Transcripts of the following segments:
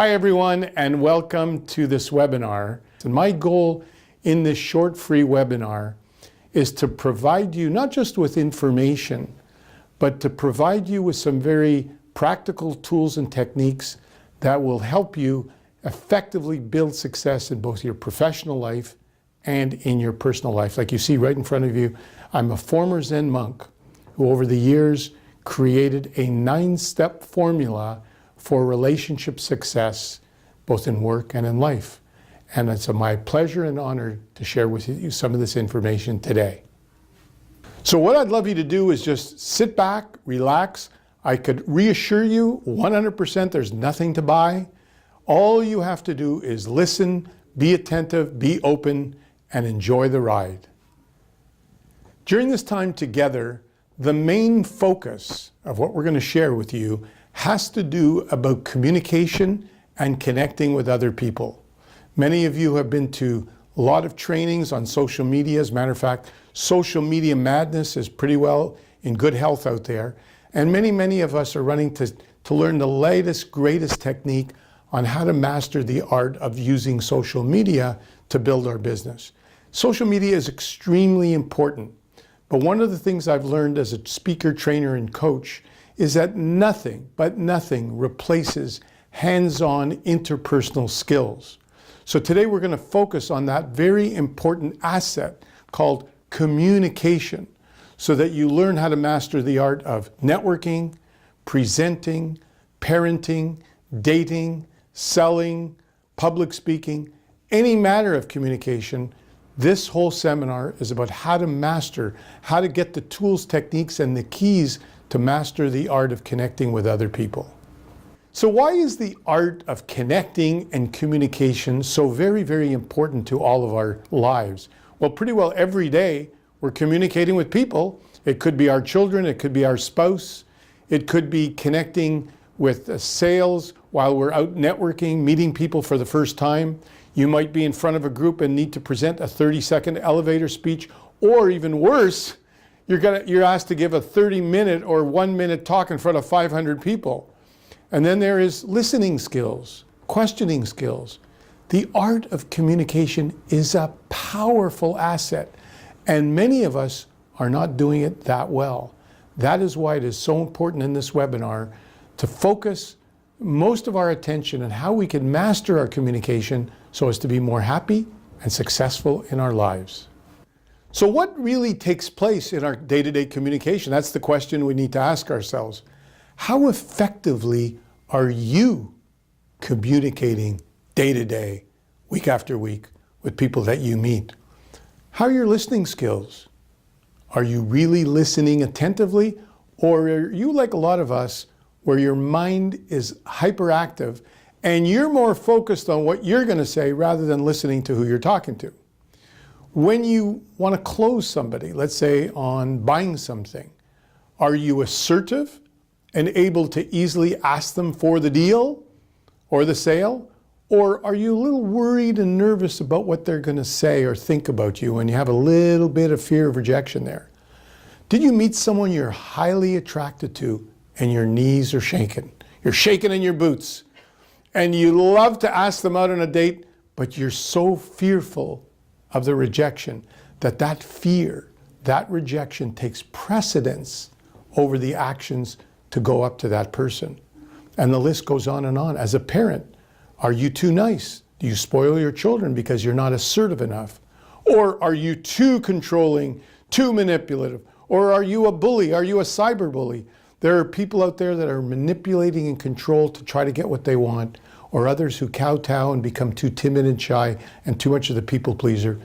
Hi everyone, and welcome to this webinar. And my goal in this short free webinar is to provide you not just with information, but to provide you with some very practical tools and techniques that will help you effectively build success in both your professional life and in your personal life. Like you see right in front of you, I'm a former Zen monk who over the years created a 9-step formula for relationship success, both in work and in life. And it's my pleasure and honor to share with you some of this information today. So what I'd love you to do is just sit back, relax. I could reassure you 100% there's nothing to buy. All you have to do is listen, be attentive, be open, and enjoy the ride. During this time together, the main focus of what we're going to share with you has to do about communication and connecting with other people. Many of you have been to a lot of trainings on social media. As a matter of fact, social media madness is pretty well in good health out there. And many of us are running to learn the latest, greatest technique on how to master the art of using social media to build our business. Social media is extremely important. But one of the things I've learned as a speaker, trainer, and coach is that nothing replaces hands-on interpersonal skills. So today we're going to focus on that very important asset called communication, so that you learn how to master the art of networking, presenting, parenting, dating, selling, public speaking, any matter of communication. This whole seminar is about how to master, how to get the tools, techniques, and the keys to master the art of connecting with other people. So why is the art of connecting and communication so very important to all of our lives? Well, pretty well every day we're communicating with people. It could be our children, it could be our spouse, it could be connecting with sales while we're out networking, meeting people for the first time. You might be in front of a group and need to present a 30-second elevator speech, or even worse, you're asked to give a 30-minute or 1-minute talk in front of 500 people. And then there is listening skills, questioning skills. The art of communication is a powerful asset, and many of us are not doing it that well. That is why it is so important in this webinar to focus most of our attention on how we can master our communication so as to be more happy and successful in our lives. So what really takes place in our day-to-day communication? That's the question we need to ask ourselves. How effectively are you communicating day-to-day, week after week, with people that you meet? How are your listening skills? Are you really listening attentively? Or are you like a lot of us, where your mind is hyperactive and you're more focused on what you're going to say rather than listening to who you're talking to? When you want to close somebody, let's say on buying something, are you assertive and able to easily ask them for the deal or the sale? Or are you a little worried and nervous about what they're going to say or think about you, and you have a little bit of fear of rejection there? Did you meet someone you're highly attracted to and your knees are shaking? You're shaking in your boots and you love to ask them out on a date, but you're so fearful of the rejection that fear, that rejection takes precedence over the actions to go up to that person. And the list goes on and on. As a parent, are you too nice? Do you spoil your children because you're not assertive enough? Or are you too controlling, too manipulative? Or are you a bully? Are you a cyber bully? There are people out there that are manipulating and control to try to get what they want, or others who kowtow and become too timid and shy and too much of the people pleaser.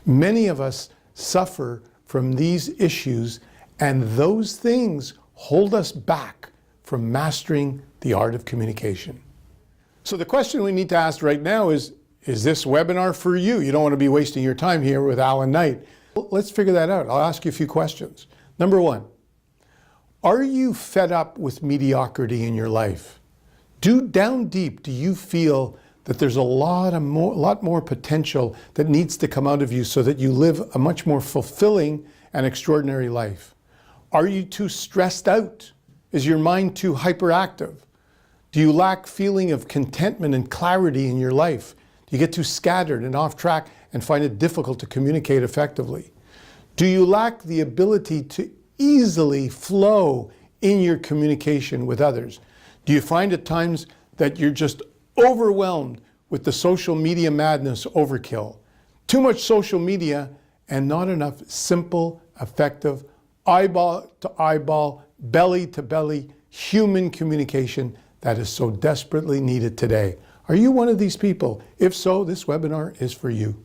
Many of us suffer from these issues, and those things hold us back from mastering the art of communication. So the question we need to ask right now is this webinar for you? You don't want to be wasting your time here with Alan Knight. Let's figure that out. I'll ask you a few questions. Number one, are you fed up with mediocrity in your life? Down deep, do you feel that there's a lot more potential that needs to come out of you so that you live a much more fulfilling and extraordinary life? Are you too stressed out? Is your mind too hyperactive? Do you lack feeling of contentment and clarity in your life? Do you get too scattered and off track and find it difficult to communicate effectively? Do you lack the ability to easily flow in your communication with others? Do you find at times that you're just overwhelmed with the social media madness overkill? Too much social media and not enough simple, effective, eyeball to eyeball, belly to belly, human communication that is so desperately needed today. Are you one of these people? If so, this webinar is for you.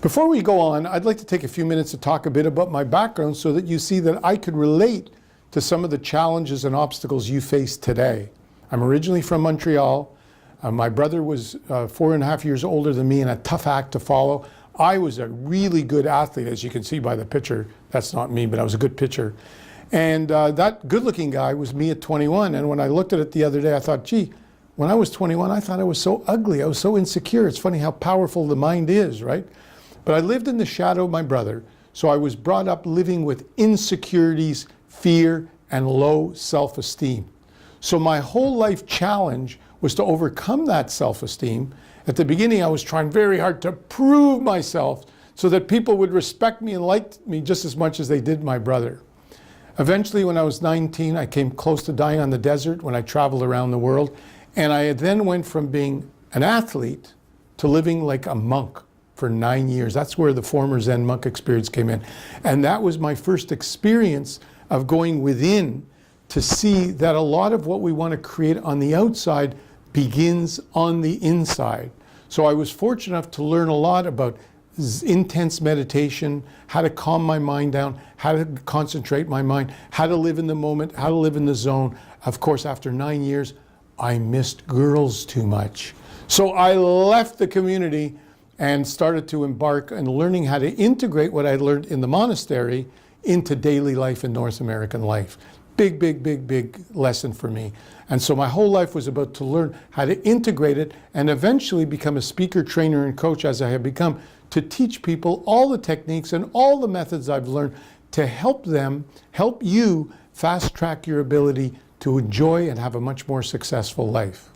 Before we go on, I'd like to take a few minutes to talk a bit about my background so that you see that I could relate to some of the challenges and obstacles you face today. I'm originally from Montreal. My brother was 4.5 years older than me and a tough act to follow. I was a really good athlete, as you can see by the picture. That's not me, but I was a good pitcher. And that good-looking guy was me at 21. And when I looked at it the other day, I thought, gee, when I was 21, I thought I was so ugly. I was so insecure. It's funny how powerful the mind is, right? But I lived in the shadow of my brother, so I was brought up living with insecurities, fear, and low self-esteem. So my whole life challenge was to overcome that self-esteem. At the beginning, I was trying very hard to prove myself so that people would respect me and like me just as much as they did my brother. Eventually, when I was 19, I came close to dying on the desert when I traveled around the world. And I then went from being an athlete to living like a monk for 9 years. That's where the former Zen Monk experience came in. And that was my first experience of going within to see that a lot of what we want to create on the outside begins on the inside. So I was fortunate enough to learn a lot about intense meditation, how to calm my mind down, how to concentrate my mind, how to live in the moment, how to live in the zone. Of course, after 9 years, I missed girls too much. So I left the community and started to embark on learning how to integrate what I learned in the monastery into daily life in North American life. Big, big, big, big lesson for me. And so my whole life was about to learn how to integrate it and eventually become a speaker, trainer, and coach as I have become, to teach people all the techniques and all the methods I've learned to help them, help you fast track your ability to enjoy and have a much more successful life.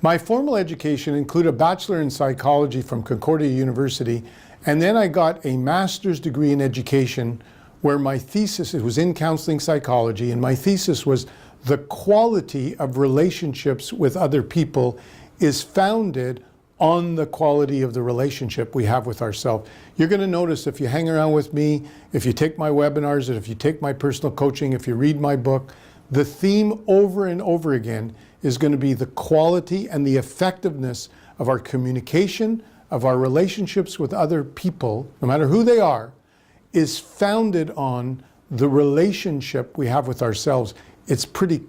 My formal education included a bachelor in psychology from Concordia University, and then I got a master's degree in education where my thesis, it was in counseling psychology, and my thesis was the quality of relationships with other people is founded on the quality of the relationship we have with ourselves. You're going to notice if you hang around with me, if you take my webinars, and if you take my personal coaching, if you read my book, the theme over and over again is going to be the quality and the effectiveness of our communication, of our relationships with other people, no matter who they are, is founded on the relationship we have with ourselves. It's pretty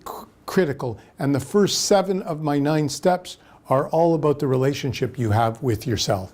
critical. And the first 7 of my 9 steps are all about the relationship you have with yourself.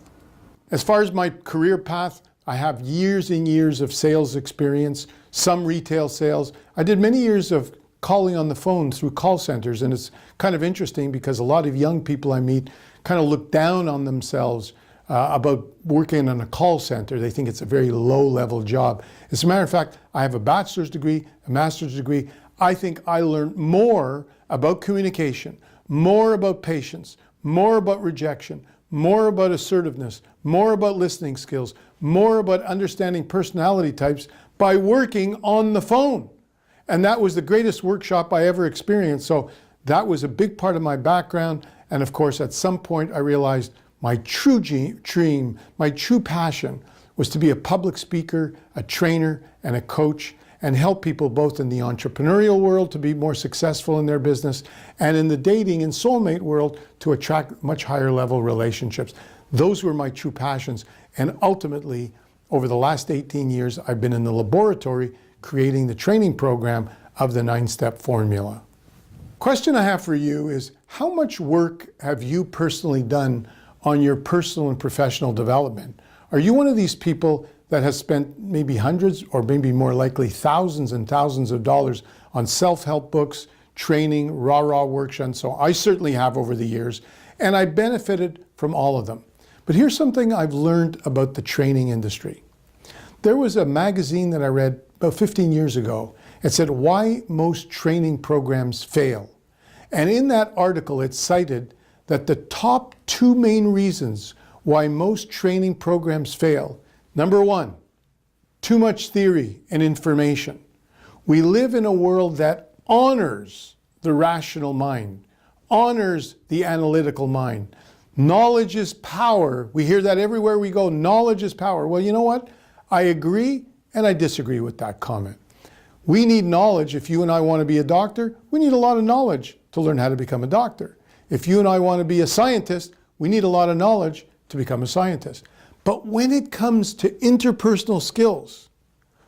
As far as my career path, I have years and years of sales experience, some retail sales. I did many years of calling on the phone through call centers, and it's kind of interesting because a lot of young people I meet kind of look down on themselves about working in a call center. They think it's a very low-level job. As a matter of fact, I have a bachelor's degree, a master's degree. I think I learned more about communication, more about patience, more about rejection, more about assertiveness, more about listening skills, more about understanding personality types by working on the phone. And that was the greatest workshop I ever experienced. So that was a big part of my background. And of course, at some point I realized my true dream, my true passion was to be a public speaker, a trainer, and a coach, and help people both in the entrepreneurial world to be more successful in their business and in the dating and soulmate world to attract much higher level relationships. Those were my true passions. And ultimately, over the last 18 years, I've been in the laboratory creating the training program of the 9-step formula. Question I have for you is, how much work have you personally done on your personal and professional development? Are you one of these people that has spent maybe hundreds or maybe more likely thousands and thousands of dollars on self-help books, training, rah-rah workshops? So I certainly have over the years, and I benefited from all of them. But here's something I've learned about the training industry. There was a magazine that I read about 15 years ago. It said why most training programs fail. And in that article, it cited that the top 2 main reasons why most training programs fail. Number 1, too much theory and information. We live in a world that honors the rational mind, honors the analytical mind. Knowledge is power. We hear that everywhere we go. Knowledge is power. Well, you know what? I agree and I disagree with that comment. We need knowledge. If you and I want to be a doctor, we need a lot of knowledge to learn how to become a doctor. If you and I want to be a scientist, we need a lot of knowledge to become a scientist. But when it comes to interpersonal skills,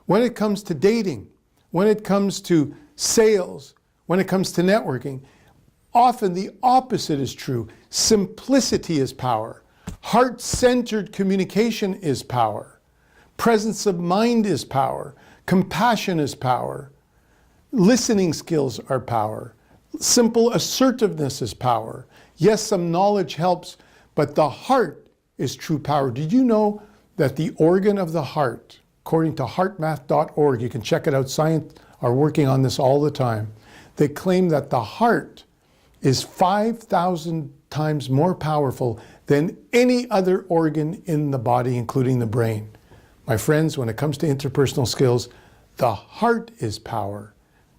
when it comes to dating, when it comes to sales, when it comes to networking, often the opposite is true. Simplicity is power. Heart-centered communication is power. Presence of mind is power. Compassion is power. Listening skills are power. Simple assertiveness is power. Yes, some knowledge helps, but the heart is true power. Did you know that the organ of the heart, according to heartmath.org, you can check it out, science are working on this all the time, they claim that the heart is 5,000 times more powerful than any other organ in the body, including the brain. My friends, when it comes to interpersonal skills, the heart is power,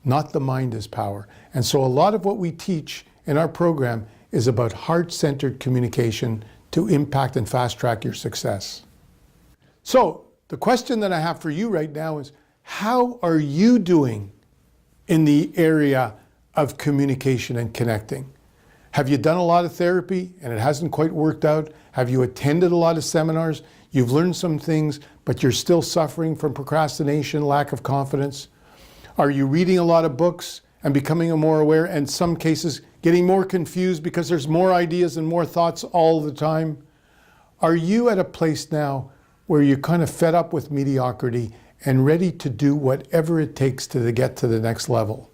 not the mind is power. And so a lot of what we teach in our program is about heart-centered communication to impact and fast-track your success. So the question that I have for you right now is, how are you doing in the area of communication and connecting? Have you done a lot of therapy and it hasn't quite worked out? Have you attended a lot of seminars? You've learned some things, but you're still suffering from procrastination, lack of confidence? Are you reading a lot of books and becoming more aware, and in some cases getting more confused because there's more ideas and more thoughts all the time? Are you at a place now where you're kind of fed up with mediocrity and ready to do whatever it takes to get to the next level?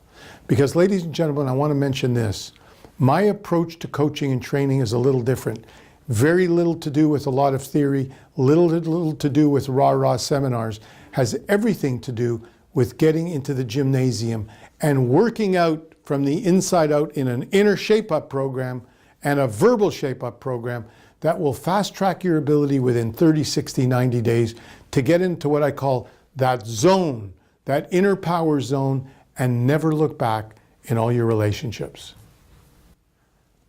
Because, ladies and gentlemen, I want to mention this. My approach to coaching and training is a little different. Very little to do with a lot of theory, little to do with rah-rah seminars, has everything to do with getting into the gymnasium and working out from the inside out in an inner shape-up program and a verbal shape-up program that will fast-track your ability within 30, 60, 90 days to get into what I call that zone, that inner power zone, and never look back in all your relationships.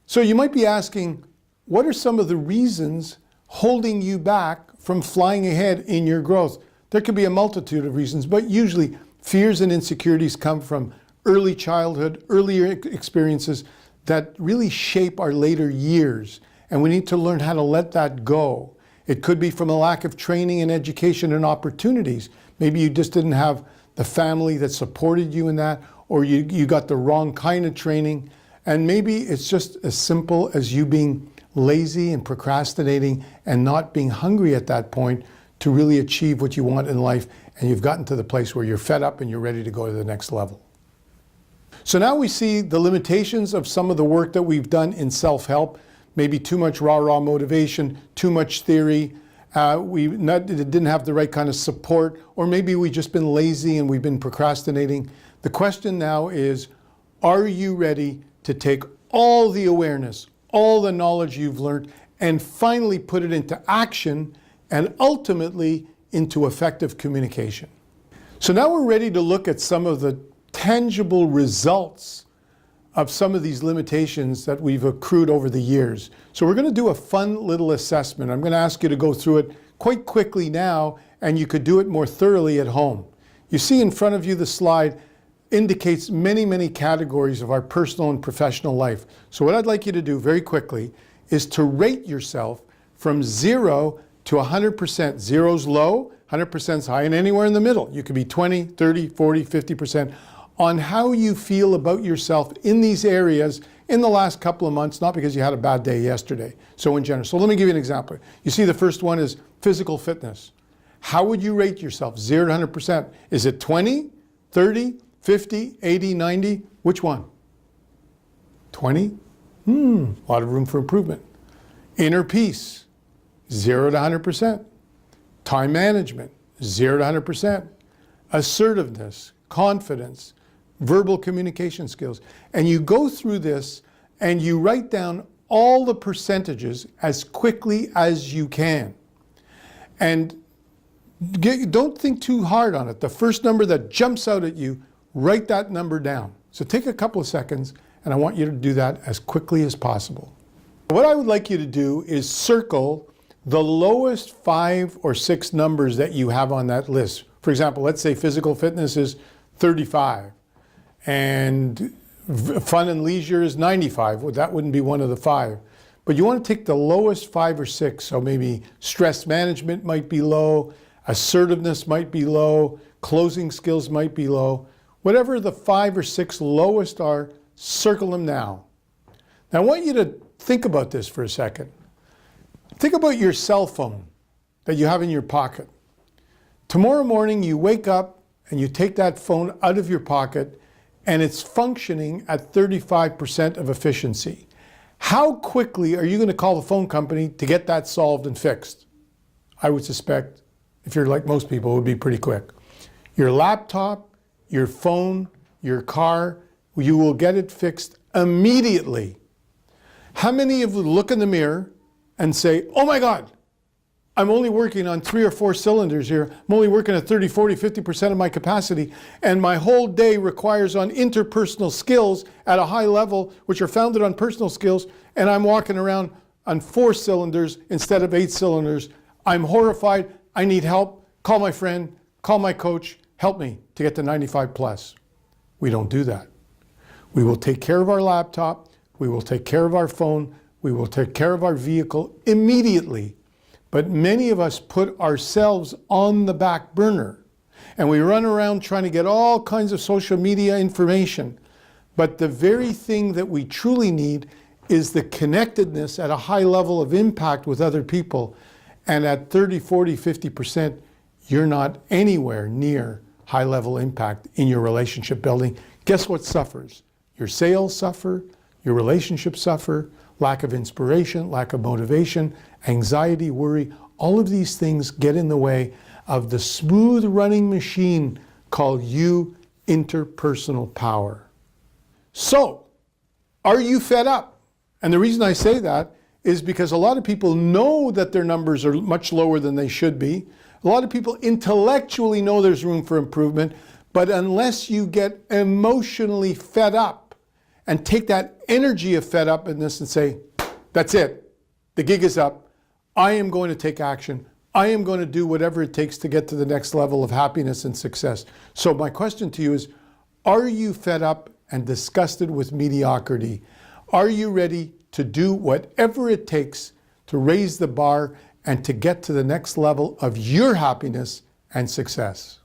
So you might be asking, what are some of the reasons holding you back from flying ahead in your growth? There could be a multitude of reasons, but usually fears and insecurities come from early childhood, earlier experiences that really shape our later years. And we need to learn how to let that go. It could be from a lack of training and education and opportunities. Maybe you just didn't have the family that supported you in that, or you got the wrong kind of training. And maybe it's just as simple as you being lazy and procrastinating and not being hungry at that point to really achieve what you want in life, and you've gotten to the place where you're fed up and you're ready to go to the next level. So now we see the limitations of some of the work that we've done in self-help. Maybe too much rah-rah motivation, too much theory, we didn't have the right kind of support, or maybe we've just been lazy and we've been procrastinating. The question now is, are you ready to take all the awareness, all the knowledge you've learned, and finally put it into action and ultimately into effective communication? So now we're ready to look at some of the tangible results of some of these limitations that we've accrued over the years. So we're going to do a fun little assessment. I'm going to ask you to go through it quite quickly now, and you could do it more thoroughly at home. You see in front of you the slide indicates many, many categories of our personal and professional life. So what I'd like you to do very quickly is to rate yourself from 0 to 100%. 0's low, 100%'s high, and anywhere in the middle. You could be 20, 30, 40, 50%. On how you feel about yourself in these areas in the last couple of months, not because you had a bad day yesterday. So in general. So let me give you an example. You see the first one is physical fitness. How would you rate yourself? 0 to 100%. Is it 20, 30, 50, 80, 90? Which one? 20? A lot of room for improvement. Inner peace, 0 to 100%. Time management, 0 to 100%. Assertiveness, confidence, verbal communication skills. And you go through this and you write down all the percentages as quickly as you can. And don't think too hard on it. The first number that jumps out at you, write that number down. So take a couple of seconds, and I want you to do that as quickly as possible. What I would like you to do is circle the lowest 5 or 6 numbers that you have on that list. For example, let's say physical fitness is 35, and fun and leisure is 95. Well, that wouldn't be one of the 5. But you want to take the lowest 5 or 6. So maybe stress management might be low, assertiveness might be low, closing skills might be low. Whatever the 5 or 6 lowest are, circle them now. Now I want you to think about this for a second. Think about your cell phone that you have in your pocket. Tomorrow morning you wake up and you take that phone out of your pocket and it's functioning at 35% of efficiency. How quickly are you going to call the phone company to get that solved and fixed? I would suspect, if you're like most people, it would be pretty quick. Your laptop, your phone, your car, you will get it fixed immediately. How many of you look in the mirror and say, oh my God, I'm only working on 3 or 4 cylinders here. I'm only working at 30, 40, 50% of my capacity, and my whole day requires on interpersonal skills at a high level, which are founded on personal skills, and I'm walking around on 4 cylinders instead of 8 cylinders. I'm horrified. I need help. Call my friend, call my coach, help me to get to 95 plus. We don't do that. We will take care of our laptop. We will take care of our phone. We will take care of our vehicle immediately. But many of us put ourselves on the back burner and we run around trying to get all kinds of social media information. But the very thing that we truly need is the connectedness at a high level of impact with other people. And at 30, 40, 50%, you're not anywhere near high level impact in your relationship building. Guess what suffers? Your sales suffer, your relationships suffer, lack of inspiration, lack of motivation, anxiety, worry. All of these things get in the way of the smooth running machine called interpersonal power. So, are you fed up? And the reason I say that is because a lot of people know that their numbers are much lower than they should be. A lot of people intellectually know there's room for improvement, but unless you get emotionally fed up and take that energy of fed upness and say, that's it, the gig is up, I am going to take action, I am going to do whatever it takes to get to the next level of happiness and success. So my question to you is, are you fed up and disgusted with mediocrity? Are you ready to do whatever it takes to raise the bar and to get to the next level of your happiness and success?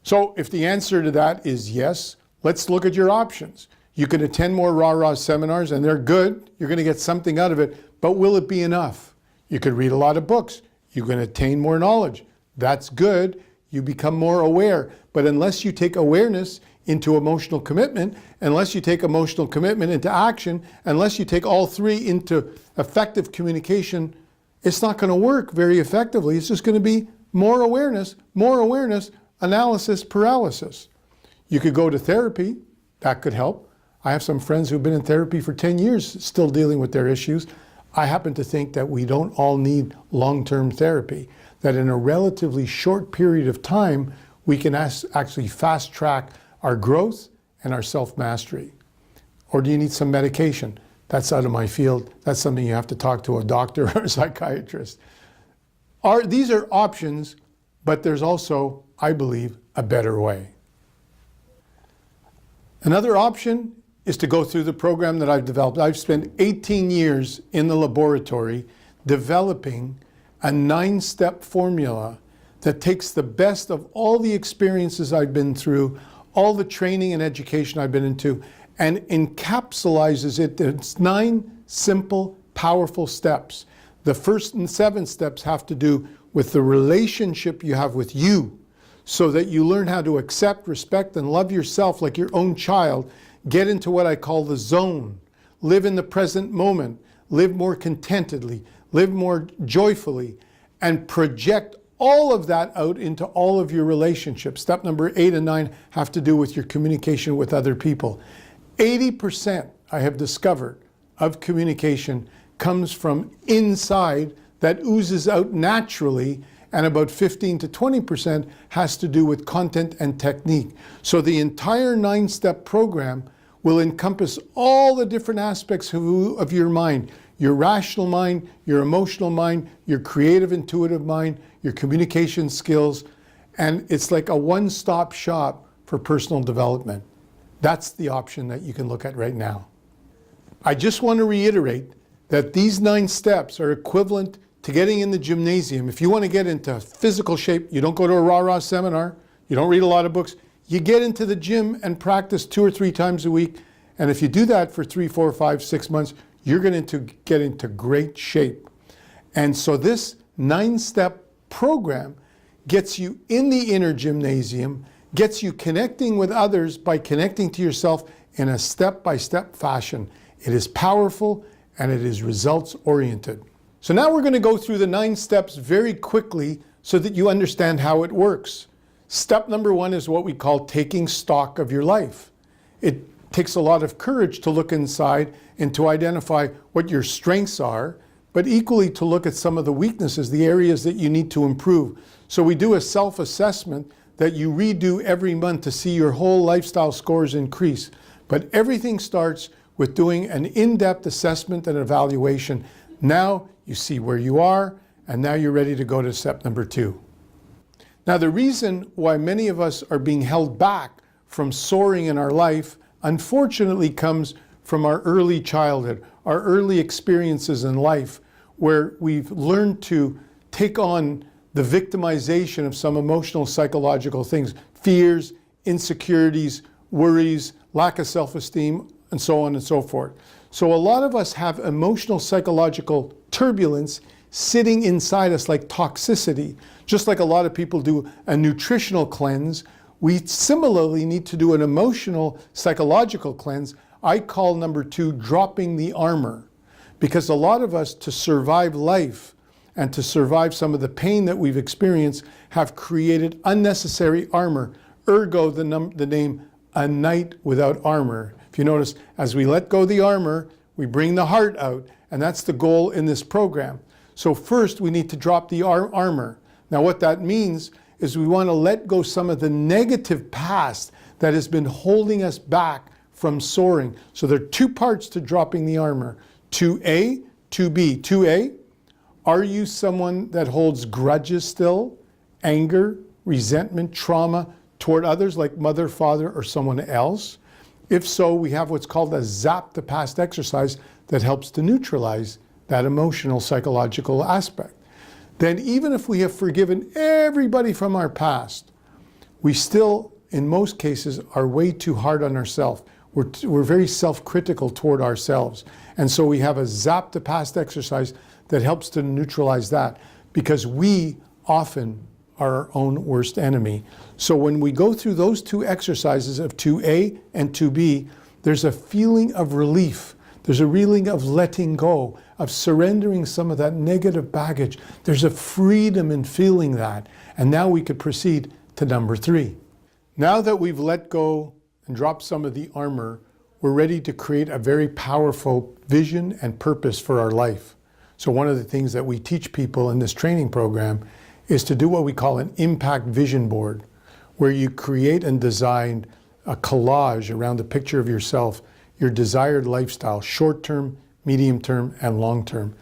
So if the answer to that is yes, let's look at your options. You can attend more rah-rah seminars, and they're good. You're going to get something out of it, but will it be enough? You could read a lot of books. You can attain more knowledge. That's good. You become more aware. But unless you take awareness into emotional commitment, unless you take emotional commitment into action, unless you take all 3 into effective communication, it's not going to work very effectively. It's just going to be more awareness, analysis, paralysis. You could go to therapy. That could help. I have some friends who've been in therapy for 10 years still dealing with their issues. I happen to think that we don't all need long-term therapy, that in a relatively short period of time, we can actually fast-track our growth and our self-mastery. Or do you need some medication? That's out of my field. That's something you have to talk to a doctor or a psychiatrist. These are options, but there's also, I believe, a better way. Another option is to go through the program that I've developed. I've spent 18 years in the laboratory developing a 9-step formula that takes the best of all the experiences I've been through, all the training and education I've been into, and encapsulates it. It's 9 simple, powerful steps. The first 7 steps have to do with the relationship you have with you, so that you learn how to accept, respect, and love yourself like your own child. Get into what I call the zone. Live in the present moment. Live more contentedly. Live more joyfully. And project all of that out into all of your relationships. Step number 8 and 9 have to do with your communication with other people. 80%, I have discovered, of communication comes from inside that oozes out naturally, and about 15 to 20% has to do with content and technique. So the entire 9-step program will encompass all the different aspects of your mind, your rational mind, your emotional mind, your creative intuitive mind, your communication skills, and it's like a one-stop shop for personal development. That's the option that you can look at right now. I just want to reiterate that these 9 steps are equivalent to getting in the gymnasium. If you want to get into physical shape, you don't go to a rah-rah seminar, you don't read a lot of books, you get into the gym and practice 2 or 3 times a week. And if you do that for 3, 4, 5, 6 months, you're going to get into great shape. And so this 9-step program gets you in the inner gymnasium, gets you connecting with others by connecting to yourself in a step-by-step fashion. It is powerful and it is results-oriented. So now we're going to go through the 9 steps very quickly so that you understand how it works. Step number 1 is what we call taking stock of your life. It takes a lot of courage to look inside and to identify what your strengths are, but equally to look at some of the weaknesses, the areas that you need to improve. So we do a self-assessment that you redo every month to see your whole lifestyle scores increase. But everything starts with doing an in-depth assessment and evaluation. Now you see where you are, and now you're ready to go to step number 2. Now the reason why many of us are being held back from soaring in our life, unfortunately, comes from our early childhood, our early experiences in life, where we've learned to take on the victimization of some emotional, psychological things, fears, insecurities, worries, lack of self-esteem, and so on and so forth. So a lot of us have emotional, psychological turbulence sitting inside us like toxicity. Just like a lot of people do a nutritional cleanse, we similarly need to do an emotional, psychological cleanse. I call number 2 dropping the armor. Because a lot of us, to survive life and to survive some of the pain that we've experienced, have created unnecessary armor. Ergo, the name A Knight Without Armor. If you notice, as we let go the armor, we bring the heart out, and that's the goal in this program. So first, we need to drop the armor. Now what that means is we want to let go some of the negative past that has been holding us back from soaring. So there are 2 parts to dropping the armor. 2A, 2B. 2A, are you someone that holds grudges still? Anger, resentment, trauma toward others like mother, father, or someone else? If so, we have what's called a zap the past exercise that helps to neutralize that emotional, psychological aspect. Then even if we have forgiven everybody from our past, we still, in most cases, are way too hard on ourselves. We're very self-critical toward ourselves. And so we have a zap the past exercise that helps to neutralize that, because we often are our own worst enemy. So when we go through those 2 exercises of 2A and 2B, there's a feeling of relief. There's a feeling of letting go, of surrendering some of that negative baggage. There's a freedom in feeling that. And now we could proceed to number 3. Now that we've let go and dropped some of the armor, we're ready to create a very powerful vision and purpose for our life. So one of the things that we teach people in this training program is to do what we call an impact vision board, where you create and design a collage around a picture of yourself, your desired lifestyle, short-term, medium-term, and long-term.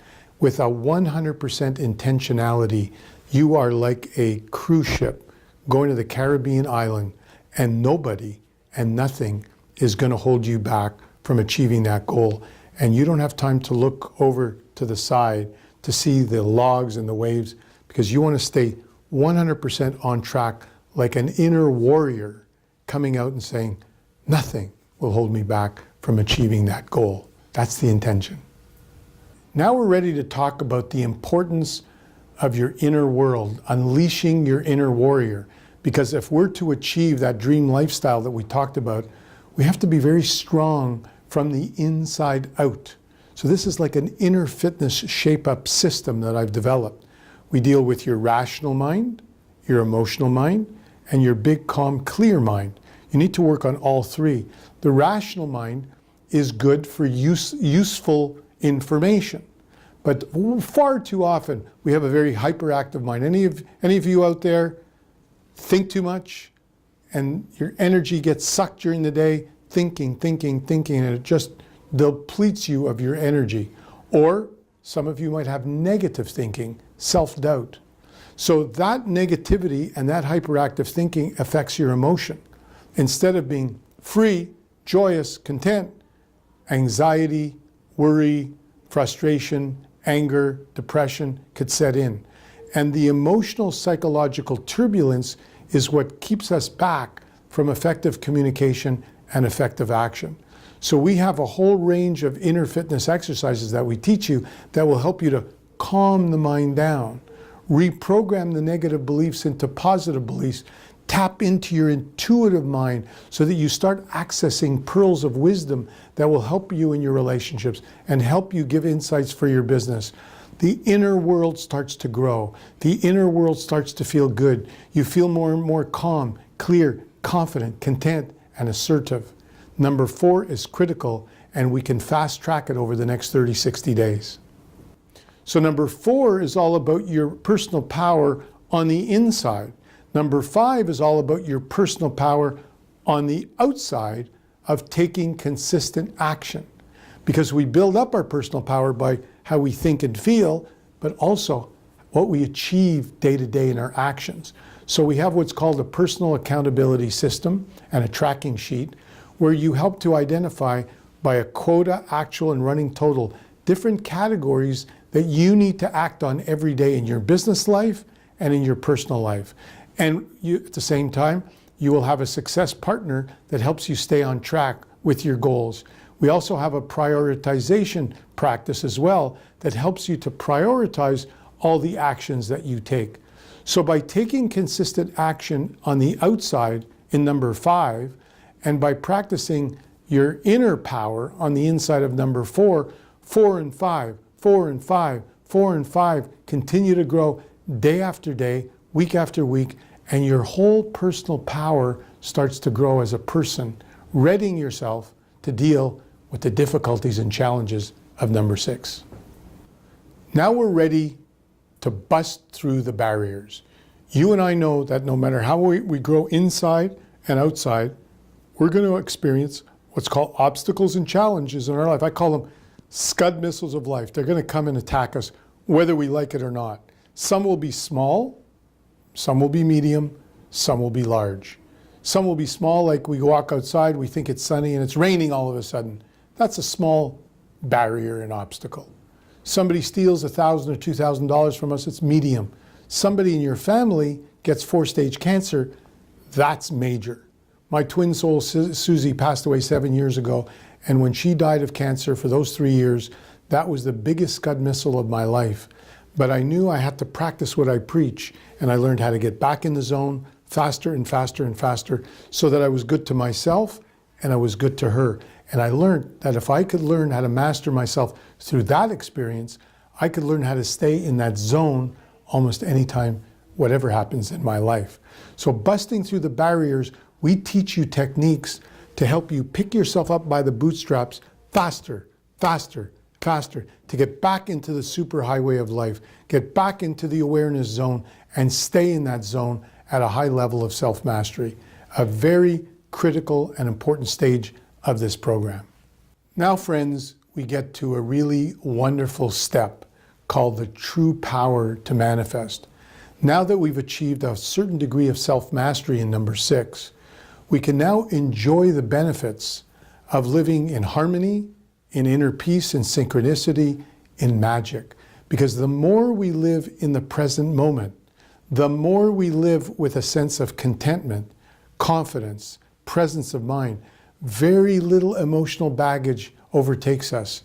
With a 100% intentionality, you are like a cruise ship going to the Caribbean island, and nobody and nothing is going to hold you back from achieving that goal. And you don't have time to look over to the side to see the logs and the waves, because you want to stay 100% on track, like an inner warrior coming out and saying, nothing will hold me back from achieving that goal. That's the intention. Now we're ready to talk about the importance of your inner world, unleashing your inner warrior. Because if we're to achieve that dream lifestyle that we talked about, we have to be very strong from the inside out. So this is like an inner fitness shape-up system that I've developed, We deal with your rational mind, your emotional mind, and your big, calm, clear mind. You need to work on all three. The rational mind is good for useful information. But far too often, we have a very hyperactive mind. Any of you out there think too much, and your energy gets sucked during the day, thinking, and it just depletes you of your energy. Or some of you might have negative thinking, self-doubt. So that negativity and that hyperactive thinking affects your emotion. Instead of being free, joyous, content, anxiety, worry, frustration, anger, depression could set in. And the emotional psychological turbulence is what keeps us back from effective communication and effective action. So we have a whole range of inner fitness exercises that we teach you that will help you to calm the mind down, reprogram the negative beliefs into positive beliefs, tap into your intuitive mind so that you start accessing pearls of wisdom that will help you in your relationships and help you give insights for your business. The inner world starts to grow. The inner world starts to feel good. You feel more and more calm, clear, confident, content, and assertive. Number 4 is critical, and we can fast track it over the next 30, 60 days. So number 4 is all about your personal power on the inside. Number 5 is all about your personal power on the outside of taking consistent action. Because we build up our personal power by how we think and feel, but also what we achieve day to day in our actions. So we have what's called a personal accountability system and a tracking sheet where you help to identify by a quota, actual, and running total different categories that you need to act on every day in your business life and in your personal life. And you, at the same time, you will have a success partner that helps you stay on track with your goals. We also have a prioritization practice as well that helps you to prioritize all the actions that you take. So by taking consistent action on the outside in number 5, and by practicing your inner power on the inside of number 4, 4 and 5, 4 and 5, 4 and 5 continue to grow day after day, week after week, and your whole personal power starts to grow as a person, readying yourself to deal with the difficulties and challenges of number 6. Now we're ready to bust through the barriers. You and I know that no matter how we grow inside and outside, we're going to experience what's called obstacles and challenges in our life. I call them Scud missiles of life. They're going to come and attack us whether we like it or not. Some will be small, some will be medium, some will be large. Some will be small, like we walk outside, we think it's sunny and it's raining all of a sudden. That's a small barrier and obstacle. Somebody steals $1,000 or $2,000 from us, it's medium. Somebody in your family gets 4-stage cancer, that's major. My twin soul, Susie, passed away 7 years ago, and when she died of cancer for those 3 years, that was the biggest Scud missile of my life. But I knew I had to practice what I preach, and I learned how to get back in the zone faster and faster and faster so that I was good to myself and I was good to her. And I learned that if I could learn how to master myself through that experience, I could learn how to stay in that zone almost anytime, whatever happens in my life. So busting through the barriers, we teach you techniques to help you pick yourself up by the bootstraps faster, faster, faster, to get back into the superhighway of life, get back into the awareness zone, and stay in that zone at a high level of self-mastery, a very critical and important stage of this program. Now, friends, we get to a really wonderful step called the true power to manifest. Now that we've achieved a certain degree of self-mastery in number 6, we can now enjoy the benefits of living in harmony, in inner peace, in synchronicity, in magic. Because the more we live in the present moment, the more we live with a sense of contentment, confidence, presence of mind, very little emotional baggage overtakes us.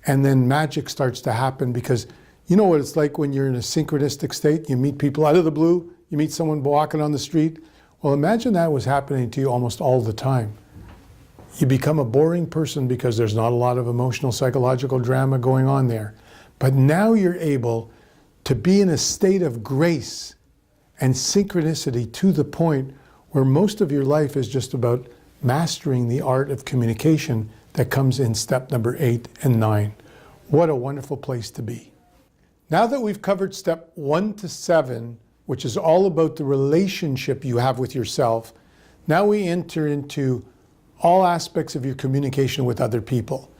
And then magic starts to happen, because you know what it's like when you're in a synchronistic state, you meet people out of the blue, you meet someone walking on the street. Well, imagine that was happening to you almost all the time. You become a boring person because there's not a lot of emotional, psychological drama going on there. But now you're able to be in a state of grace and synchronicity to the point where most of your life is just about mastering the art of communication that comes in step number 8 and 9. What a wonderful place to be. Now that we've covered step 1 to 7, which is all about the relationship you have with yourself, now we enter into all aspects of your communication with other people.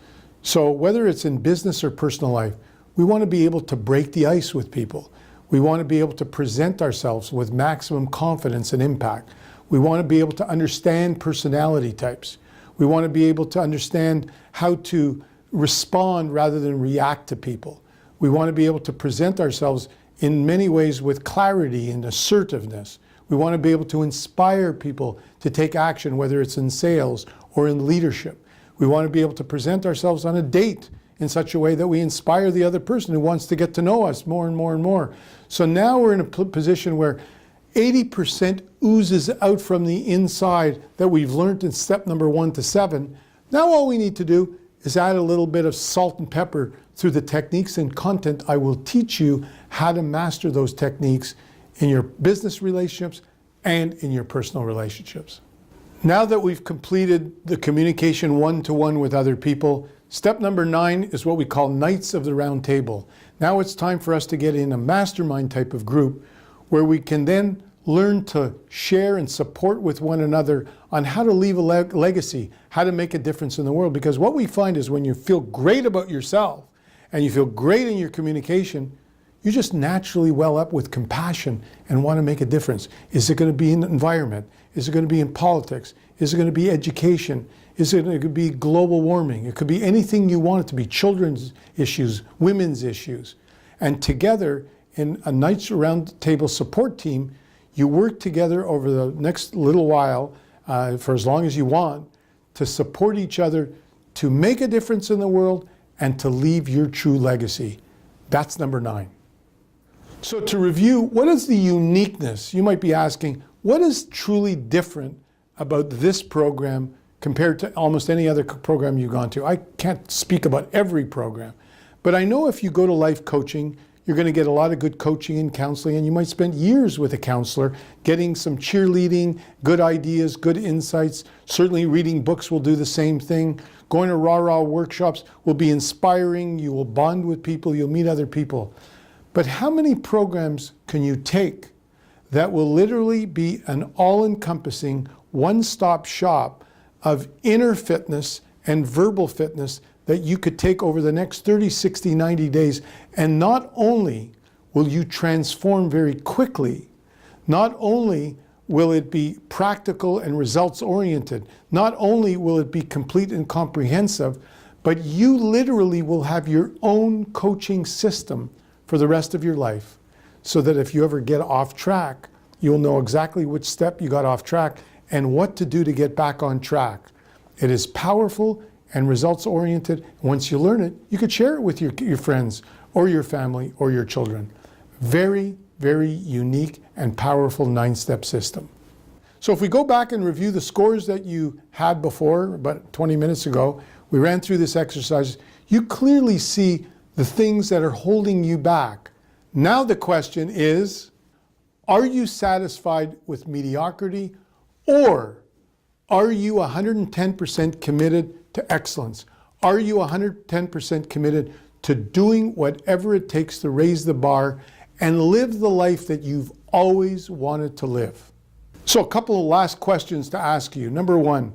So whether it's in business or personal life, we want to be able to break the ice with people. We want to be able to present ourselves with maximum confidence and impact. We want to be able to understand personality types. We want to be able to understand how to respond rather than react to people. We want to be able to present ourselves in many ways with clarity and assertiveness. We want to be able to inspire people to take action, whether it's in sales or in leadership. We want to be able to present ourselves on a date in such a way that we inspire the other person who wants to get to know us more and more and more. So now we're in a position where 80% oozes out from the inside that we've learned in step number 1 to 7. Now all we need to do is add a little bit of salt and pepper through the techniques and content. I will teach you how to master those techniques in your business relationships and in your personal relationships. Now that we've completed the communication one-to-one with other people, step number 9 is what we call Knights of the Round Table. Now it's time for us to get in a mastermind type of group where we can then learn to share and support with one another on how to leave a legacy, how to make a difference in the world. Because what we find is when you feel great about yourself and you feel great in your communication, you just naturally well up with compassion and want to make a difference. Is it going to be in the environment? Is it going to be in politics? Is it going to be education? Is it going to be global warming? It could be anything you want it to be, children's issues, women's issues. And together in a Knights Round Table support team, you work together over the next little while, for as long as you want, to support each other, to make a difference in the world, and to leave your true legacy. That's number 9. So to review, what is the uniqueness? You might be asking, what is truly different about this program compared to almost any other program you've gone to? I can't speak about every program, but I know if you go to life coaching, you're going to get a lot of good coaching and counseling, and you might spend years with a counselor getting some cheerleading, good ideas, good insights. Certainly reading books will do the same thing. Going to rah-rah workshops will be inspiring. You will bond with people. You'll meet other people. But how many programs can you take that will literally be an all-encompassing, one-stop shop of inner fitness and verbal fitness that you could take over the next 30, 60, 90 days, and not only will you transform very quickly, not only will it be practical and results-oriented, not only will it be complete and comprehensive, but you literally will have your own coaching system for the rest of your life, so that if you ever get off track, you'll know exactly which step you got off track and what to do to get back on track. It is powerful and results-oriented. Once you learn it, you could share it with your friends or your family or your children. Very, very unique and powerful 9-step system. So if we go back and review the scores that you had before, about 20 minutes ago, we ran through this exercise. You clearly see the things that are holding you back. Now the question is, are you satisfied with mediocrity, or are you 110% committed to excellence? Are you 110% committed to doing whatever it takes to raise the bar and live the life that you've always wanted to live? So a couple of last questions to ask you. Number 1,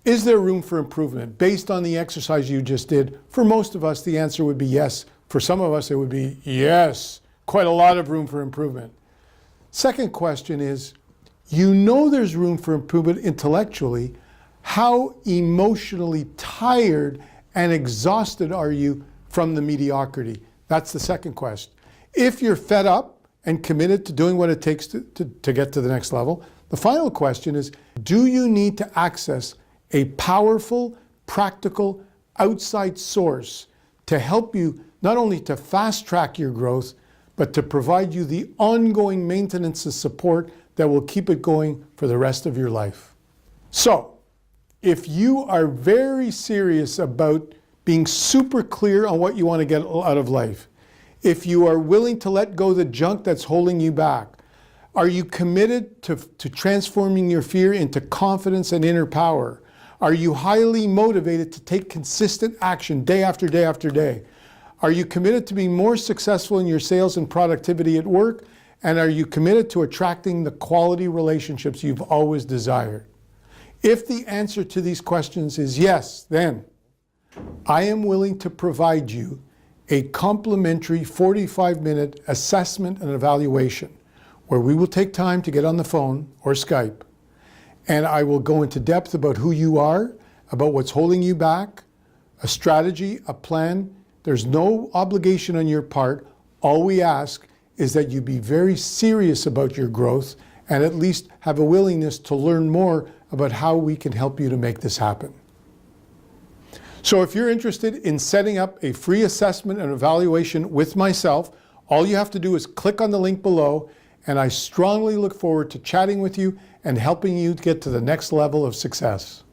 is there room for improvement? Based on the exercise you just did, for most of us, the answer would be yes. For some of us, it would be yes, quite a lot of room for improvement. Second question is, you know there's room for improvement intellectually. How emotionally tired and exhausted are you from the mediocrity? That's the second question. If you're fed up and committed to doing what it takes to get to the next level, the final question is, do you need to access a powerful, practical, outside source to help you not only to fast track your growth, but to provide you the ongoing maintenance and support that will keep it going for the rest of your life? So, if you are very serious about being super clear on what you want to get out of life, If you are willing to let go the junk that's holding you back, are you committed to transforming your fear into confidence and inner power? Are you highly motivated to take consistent action day after day after day? Are you committed to being more successful in your sales and productivity at work? And are you committed to attracting the quality relationships you've always desired? If the answer to these questions is yes, then I am willing to provide you a complimentary 45-minute assessment and evaluation where we will take time to get on the phone or Skype, and I will go into depth about who you are, about what's holding you back, a strategy, a plan. There's no obligation on your part. All we ask is that you be very serious about your growth and at least have a willingness to learn more about how we can help you to make this happen. So if you're interested in setting up a free assessment and evaluation with myself, all you have to do is click on the link below, and I strongly look forward to chatting with you and helping you get to the next level of success.